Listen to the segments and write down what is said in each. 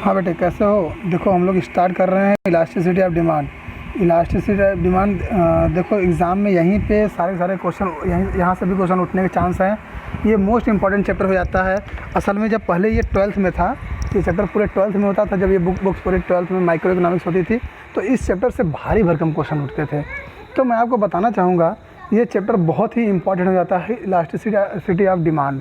हाँ बेटे, कैसे हो? देखो हम लोग स्टार्ट कर रहे हैं elasticity of demand. Elasticity of demand देखो एग्ज़ाम में यहीं पे सारे क्वेश्चन यहाँ से भी क्वेश्चन उठने के चांस हैं। ये मोस्ट इंपॉर्टेंट चैप्टर हो जाता है। असल में जब पहले ये 12th में था, ये चैप्टर पूरे 12th में होता था। जब ये बुक्स पूरे 12th में माइक्रो इकोनॉमिक्स होती थी, तो इस चैप्टर से भारी भरकम क्वेश्चन उठते थे। तो मैं आपको बताना चाहूँगा, ये चैप्टर बहुत ही इंपॉर्टेंट हो जाता है, elasticity of demand.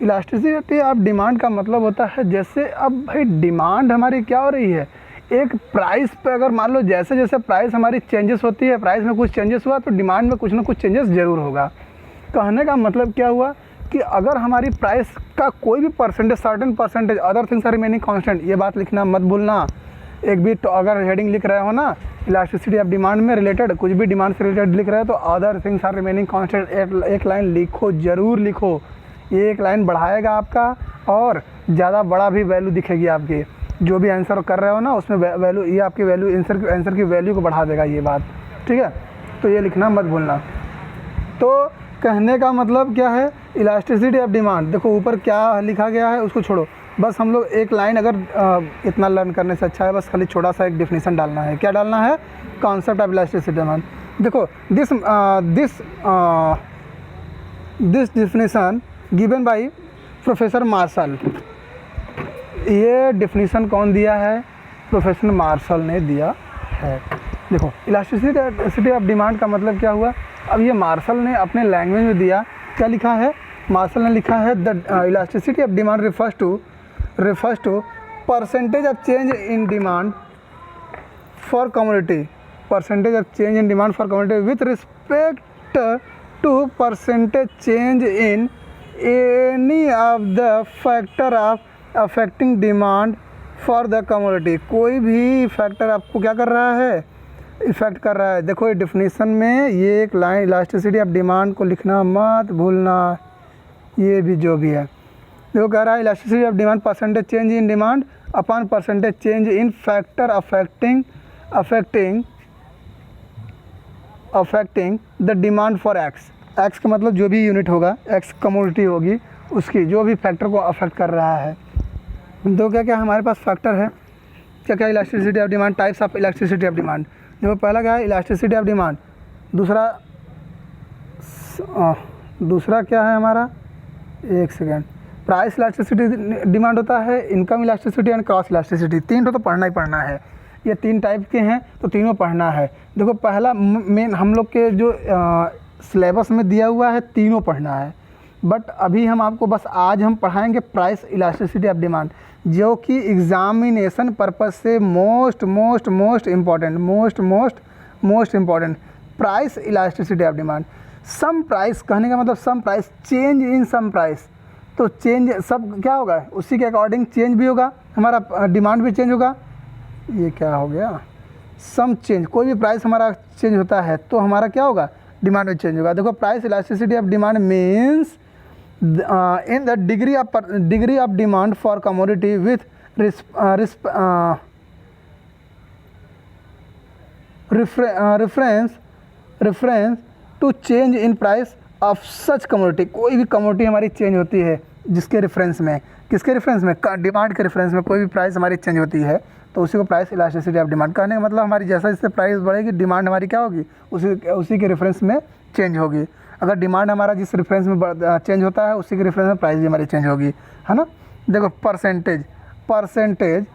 Elasticity of demand का मतलब होता है, जैसे अब भाई डिमांड हमारी क्या हो रही है, एक प्राइस पे अगर मान लो जैसे जैसे प्राइस हमारी चेंजेस होती है, प्राइस में कुछ चेंजेस हुआ तो डिमांड में कुछ ना कुछ चेंजेस ज़रूर होगा। कहने का मतलब क्या हुआ कि अगर हमारी प्राइस का कोई भी percentage, certain percentage, other things are remaining constant, ये बात लिखना मत भूलना। एक भी तो अगर हेडिंग लिख रहे हो ना इलास्टिसिटी ऑफ डिमांड में रिलेटेड, कुछ भी डिमांड से रिलेटेड लिख रहे हो तो other things are remaining constant एक लाइन लिखो, ज़रूर लिखो। ये एक लाइन बढ़ाएगा आपका और ज़्यादा बड़ा भी वैल्यू दिखेगी आपकी। जो भी आंसर कर रहे हो ना उसमें वैल्यू, ये आपकी वैल्यू आंसर की वैल्यू को बढ़ा देगा ये बात, ठीक है? तो ये लिखना मत भूलना। तो कहने का मतलब क्या है, इलास्टिसिटी ऑफ डिमांड, देखो ऊपर क्या लिखा गया है उसको छोड़ो, बस हम लोग एक लाइन, अगर इतना लर्न करने से अच्छा है बस खाली छोटा सा एक डिफिनीसन डालना है। क्या डालना है? Concept of elasticity demand. देखो this definition given by professor Marshall. ये डिफिनीसन कौन दिया है? प्रोफेसर मार्शल ने दिया है। देखो इलास्टिसिटी ऑफ डिमांड का मतलब क्या हुआ, अब ये मार्शल ने अपने लैंग्वेज में दिया। क्या लिखा है? मार्शल ने लिखा है the elasticity of demand refers to percentage of change in demand for commodity, percentage of change in demand for commodity with respect to percentage change in any of the factor of affecting demand for the commodity। कोई भी factor आपको क्या कर रहा है? Effect कर रहा है। देखो ये डिफिनीसन में ये एक लाइन इलास्टिसिटी ऑफ डिमांड को लिखना मत भूलना। ये भी जो भी है देखो कह रहा है elasticity of demand percentage change in demand upon percentage change in factor affecting the demand for x. X का मतलब जो भी यूनिट होगा, एक्स कमोडिटी होगी, उसकी जो भी फैक्टर को अफेक्ट कर रहा है। तो क्या क्या हमारे पास फैक्टर है, क्या क्या elasticity of demand, types of elasticity of demand. देखो पहला क्या है? Elasticity of demand. दूसरा क्या है हमारा? एक सेकेंड। प्राइस इलास्टिसिटी डिमांड होता है, income elasticity and cross elasticity. तीन तो पढ़ना ही पढ़ना है। ये तीन टाइप के हैं तो तीनों पढ़ना है। देखो पहला मेन हम लोग के जो सिलेबस में दिया हुआ है तीनों पढ़ना है, बट अभी हम आपको बस आज हम पढ़ाएंगे प्राइस इलास्टिसिटी ऑफ डिमांड, जो कि एग्जामिनेशन पर्पज से most important price elasticity of demand. Sum price कहने का मतलब sum price, change in sum price. तो चेंज सब क्या होगा, उसी के अकॉर्डिंग चेंज भी होगा, हमारा डिमांड भी चेंज होगा। ये क्या हो गया? सम चेंज, कोई भी प्राइस हमारा चेंज होता है तो हमारा क्या होगा? डिमांड भी चेंज होगा। देखो price elasticity of demand means in the degree of demand for commodity with reference to change in price of such commodity. कोई भी कमोडिटी हमारी चेंज होती है जिसके रेफरेंस में, किसके रेफरेंस में? डिमांड के रेफरेंस में कोई भी प्राइस हमारी चेंज होती है तो उसी को प्राइस इलास्टिसिटी ऑफ डिमांड। कहने का मतलब हमारी जैसा जैसे प्राइस बढ़ेगी डिमांड हमारी क्या होगी? उसी के रेफरेंस में चेंज होगी। अगर डिमांड हमारा जिस रेफरेंस में चेंज होता है उसी के रेफरेंस में प्राइस भी हमारी चेंज होगी, है ना? देखो परसेंटेज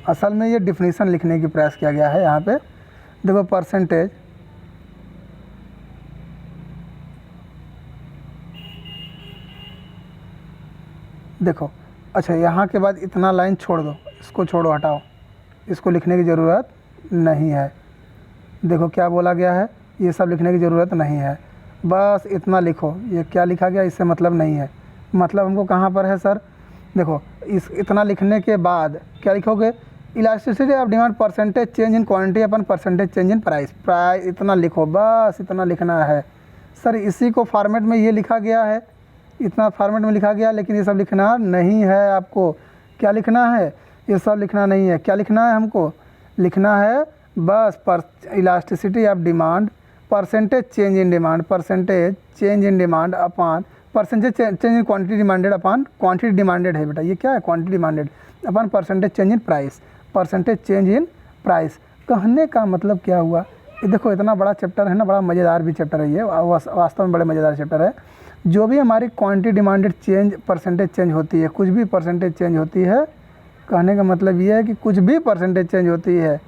असल में ये डिफिनीसन लिखने की प्रयास किया गया है यहाँ पे। देखो परसेंटेज देखो, अच्छा यहाँ के बाद इतना लाइन छोड़ दो, इसको छोड़ो, हटाओ, इसको लिखने की ज़रूरत नहीं है। देखो क्या बोला गया है, ये सब लिखने की ज़रूरत नहीं है, बस इतना लिखो। ये क्या लिखा गया इससे मतलब नहीं है, मतलब हमको कहाँ पर है सर? देखो इतना लिखने के बाद क्या लिखोगे? Elasticity of demand percentage change in quantity upon percentage change in price. इतना लिखो, बस इतना लिखना है सर। इसी को फॉर्मेट में ये लिखा गया है, इतना फॉर्मेट में लिखा गया, लेकिन ये सब लिखना नहीं है आपको। क्या लिखना है? ये सब लिखना नहीं है। क्या लिखना है हमको? लिखना है बस elasticity of demand percentage change in demand upon percentage change in quantity demanded upon quantity demanded है बेटा, ये क्या है quantity demanded upon percentage change in price, percentage change in price. कहने का मतलब क्या हुआ, ये देखो इतना बड़ा चैप्टर है ना, बड़ा मज़ेदार भी चैप्टर है ये, वास्तव में बड़े मज़ेदार चैप्टर है। जो भी हमारी quantity demanded change percentage change होती है, कुछ भी परसेंटेज चेंज होती है, कहने का मतलब ये है कि कुछ भी परसेंटेज चेंज होती है,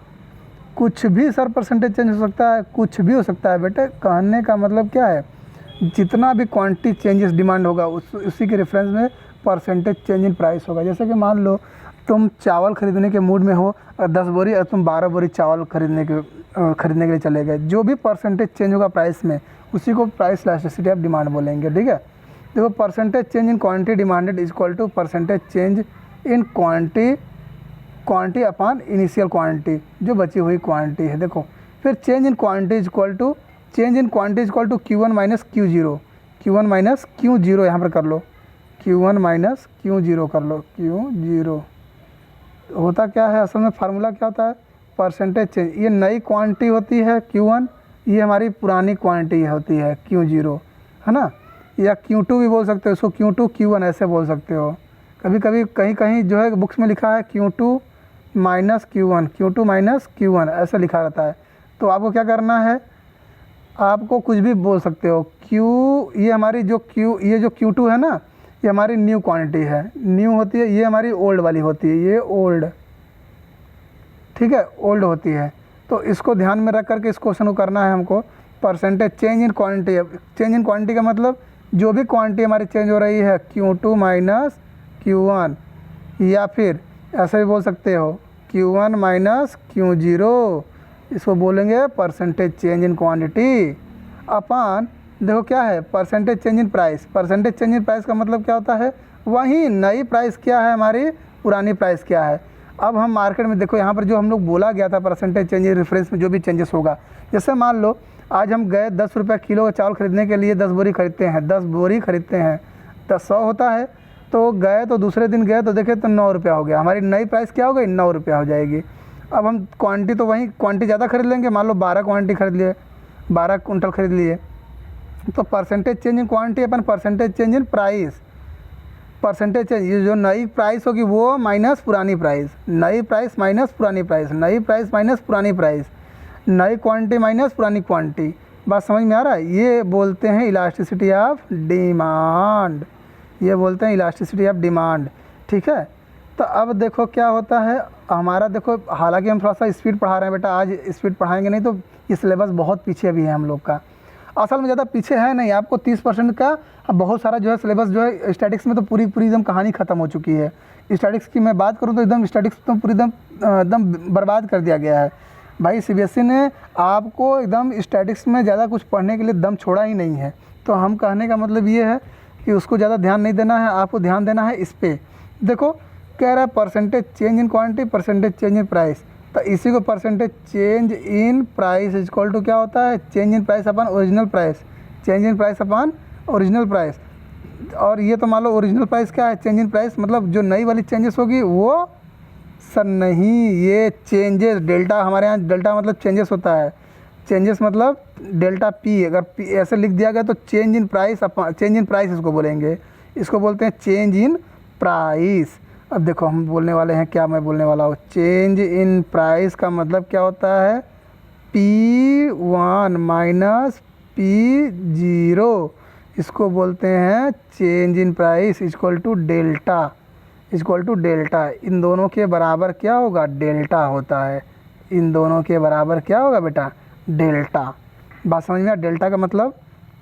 कुछ भी सर परसेंटेज चेंज हो सकता है, कुछ भी हो सकता है बेटे। कहने का मतलब क्या है, जितना भी क्वांटिटी चेंजेस डिमांड होगा उसी के रेफरेंस में परसेंटेज चेंज इन प्राइस होगा। जैसे कि मान लो तुम चावल खरीदने के मूड में हो और 10 बोरी और तुम 12 बोरी चावल खरीदने के लिए चले गए, जो भी परसेंटेज चेंज होगा प्राइस में उसी को प्राइस इलास्टिसिटी ऑफ डिमांड बोलेंगे, ठीक है। देखो percentage change in quantity demanded is equal to percentage change in quantity upon initial quantity, जो बची हुई क्वांटिटी है। देखो फिर change in quantity is equal to Q1 minus Q0, Q1 minus Q0 यहाँ पर कर लो, Q1 माइनस Q0 कर लो, Q0 होता क्या है असल में, फार्मूला क्या होता है, परसेंटेज चेंज, ये नई क्वांटिटी होती है Q1, ये हमारी पुरानी क्वांटिटी होती है Q0, है ना, या Q2 भी बोल सकते हो इसको, Q2 Q1 ऐसे बोल सकते हो। कभी कभी कहीं कहीं जो है बुक्स में लिखा है Q2 माइनस Q1 ऐसा लिखा रहता है। तो आपको क्या करना है, आपको कुछ भी बोल सकते हो। ये हमारी जो ये जो Q2 है ना, ये हमारी न्यू क्वांटिटी है, न्यू होती है, ये हमारी ओल्ड वाली होती है, ये ओल्ड, ठीक है, ओल्ड होती है। तो इसको ध्यान में रख करके इस क्वेश्चन को करना है हमको। Percentage change in quantity, change in quantity का मतलब जो भी क्वांटिटी हमारी चेंज हो रही है Q2 माइनस Q1, या फिर ऐसे भी बोल सकते हो Q1 माइनस Q0, इसको बोलेंगे परसेंटेज चेंज इन क्वांटिटी अपन। देखो क्या है percentage change in price, percentage change in price का मतलब क्या होता है, वही नई प्राइस क्या है हमारी, पुरानी प्राइस क्या है। अब हम मार्केट में देखो यहाँ पर जो हम लोग बोला गया था परसेंटेज चेंज इन रेफरेंस में जो भी चेंजेस होगा, जैसे मान लो आज हम गए 10 रुपये किलो का चावल खरीदने के लिए 10 बोरी खरीदते हैं, 10 बोरी खरीदते हैं, 100 होता है, तो गए तो दूसरे दिन गए तो देखे तो 9 रुपया हो गया, हमारी नई प्राइस क्या हो गई, 9 रुपया हो जाएगी। अब हम क्वांटिटी तो वही क्वांटिटी ज़्यादा खरीद लेंगे, मान लो 12 क्वांटिटी खरीद लिए, 12 कुंटल खरीद लिए, तो percentage change in quantity upon percentage change in price, percentage change, ये जो नई प्राइस होगी वो माइनस पुरानी प्राइस, नई प्राइस माइनस पुरानी प्राइस, नई प्राइस माइनस पुरानी प्राइस, नई क्वांटिटी माइनस पुरानी क्वांटिटी। बात समझ में आ रहा है, ये बोलते हैं इलास्टिसिटी ऑफ डिमांड, ये बोलते हैं इलास्टिसिटी ऑफ डिमांड, ठीक है। तो अब देखो क्या होता है हमारा, देखो हालांकि हम थोड़ा सा स्पीड पढ़ा रहे हैं बेटा, आज स्पीड पढ़ाएंगे नहीं तो ये सिलेबस बहुत पीछे भी है हम लोग का, असल में ज़्यादा पीछे है नहीं, आपको 30% का बहुत सारा जो है सिलेबस जो है स्टैटिक्स में तो पूरी एकदम कहानी ख़त्म हो चुकी है। स्टैटिक्स की मैं बात करूँ तो एकदम स्टैटिक्स तो पूरी एकदम बर्बाद कर दिया गया है भाई। CBSE ने आपको एकदम स्टैटिक्स में ज़्यादा कुछ पढ़ने के लिए दम छोड़ा ही नहीं है। तो हम कहने का मतलब ये है कि उसको ज़्यादा ध्यान नहीं देना है, आपको ध्यान देना है इस पर। देखो कह रहा है percentage change in quantity, percentage change in price, तो इसी को percentage change in price is equal to क्या होता है, change in price upon original price, change in price upon original price. और ये तो मान लो ओरिजिनल प्राइस क्या है, चेंज इन प्राइस मतलब जो नई वाली चेंजेस होगी वो, सर नहीं, ये चेंजेस डेल्टा, हमारे यहाँ डेल्टा मतलब चेंजेस होता है, चेंजेस मतलब डेल्टा P, अगर P ऐसे लिख दिया गया तो change in price, change in price इसको बोलेंगे, इसको बोलते हैं चेंज इन प्राइस। अब देखो हम बोलने वाले हैं क्या, मैं बोलने वाला हूँ, चेंज इन प्राइस का मतलब क्या होता है, P1 माइनस P0, इसको बोलते हैं change in price equal to delta, equal to delta. इन दोनों के बराबर क्या होगा, डेल्टा होता है, इन दोनों के बराबर क्या होगा बेटा, डेल्टा। बात समझ में, डेल्टा का मतलब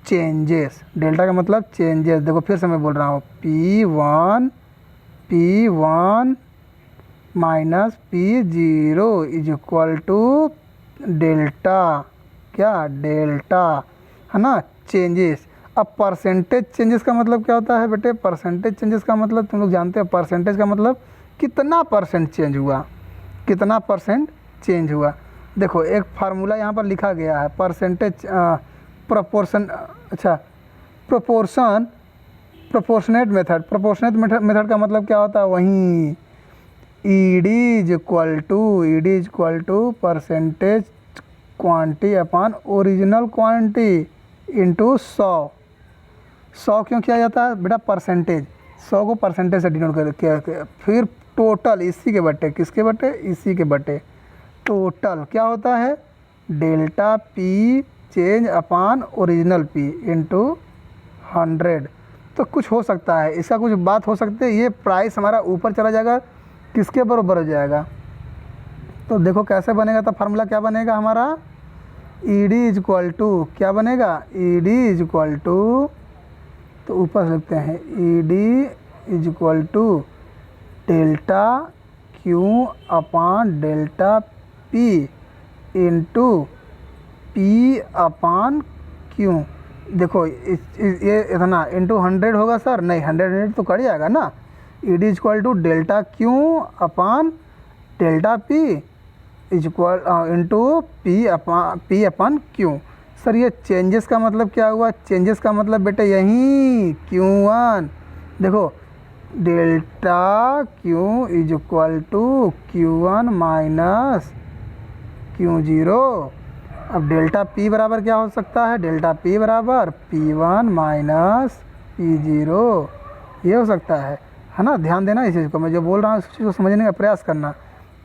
चेंजेस, डेल्टा का मतलब चेंजेस। देखो फिर से मैं बोल रहा हूँ, P1 minus P0 is equal to delta, क्या, डेल्टा, है ना, चेंजेस। अब परसेंटेज चेंजेस का मतलब क्या होता है बेटे, परसेंटेज चेंजेस का मतलब तुम लोग जानते हो, परसेंटेज का मतलब कितना परसेंट चेंज हुआ, कितना परसेंट चेंज हुआ। देखो एक फार्मूला यहाँ पर लिखा गया है, परसेंटेज प्रोपोर्शन, अच्छा प्रोपोर्शनेट मेथड का मतलब क्या होता है, वहीं ED is equal to percentage quantity upon original quantity into 100। 100 क्यों किया जाता है बेटा? परसेंटेज, 100 को परसेंटेज से डिनोट कर किया। फिर टोटल, इसी के बटे, किसके बटे? इसी के बटे। टोटल क्या होता है? डेल्टा पी चेंज अपान ओरिजिनल पी इंटू 100। तो कुछ हो सकता है, इसका कुछ बात हो सकती है, ये प्राइस हमारा ऊपर चला जाएगा, किसके बराबर हो जाएगा? तो देखो कैसे बनेगा, तो फार्मूला क्या बनेगा हमारा? E D is equal to, क्या बनेगा? E D is equal to, तो ऊपर से लिखते हैं E D is equal to delta Q upon delta P into P upon Q. देखो ये इतना इंटू 100 होगा सर? नहीं, 100 तो कट जाएगा ना। E D is equal to delta Q upon delta P is equal into P upon Q. Sir ये चेंजेस का मतलब क्या हुआ? चेंजेस का मतलब बेटे यहीं Q1, देखो delta Q is equal to Q1 minus Q0। अब डेल्टा पी बराबर क्या हो सकता है? डेल्टा पी बराबर P1 माइनस P0, ये हो सकता है ना? ध्यान देना इस चीज़ को, मैं जो बोल रहा हूँ इस चीज़ को समझने का प्रयास करना।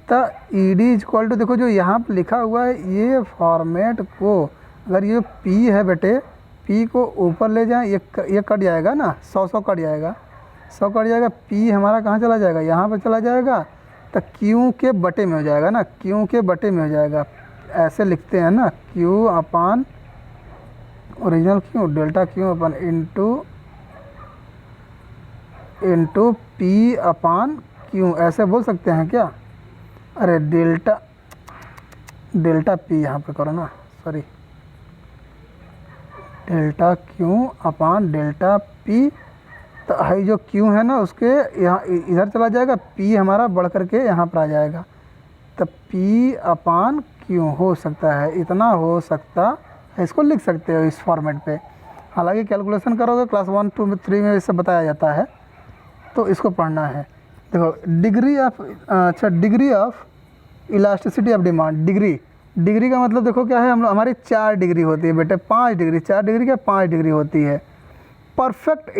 तो E D is equal to, देखो जो यहाँ पर लिखा हुआ है ये फॉर्मेट को, अगर ये P है बेटे, P को ऊपर ले जाएं, ये कट जाएगा ना, 100 कट जाएगा, 100 कट जाएगा। P हमारा कहाँ चला जाएगा? यहाँ पर चला जाएगा, तो Q के बटे में हो जाएगा ना, Q के बटे में हो जाएगा। ऐसे लिखते हैं ना, Q अपान ओरिजिनल Q डेल्टा Q अपान इंटू P अपान Q, ऐसे बोल सकते हैं क्या? अरे डेल्टा P यहाँ पे करो ना, सॉरी, डेल्टा Q अपान डेल्टा P। तो हाई जो Q है ना उसके यहाँ इधर चला जाएगा, P हमारा बढ़ करके यहाँ पर आ जाएगा, तो P अपान Q हो सकता है, इतना हो सकता है, इसको लिख सकते हो इस फॉर्मेट पे। हालांकि कैलकुलेशन करोगे क्लास 1, 2, 3 में इससे बताया जाता है, तो इसको पढ़ना है। देखो degree of elasticity of demand. Degree का मतलब देखो क्या है? हमारी 4 डिग्री होती है बेटे, 5 डिग्री, 4 डिग्री क्या 5 डिग्री होती है। परफेक्ट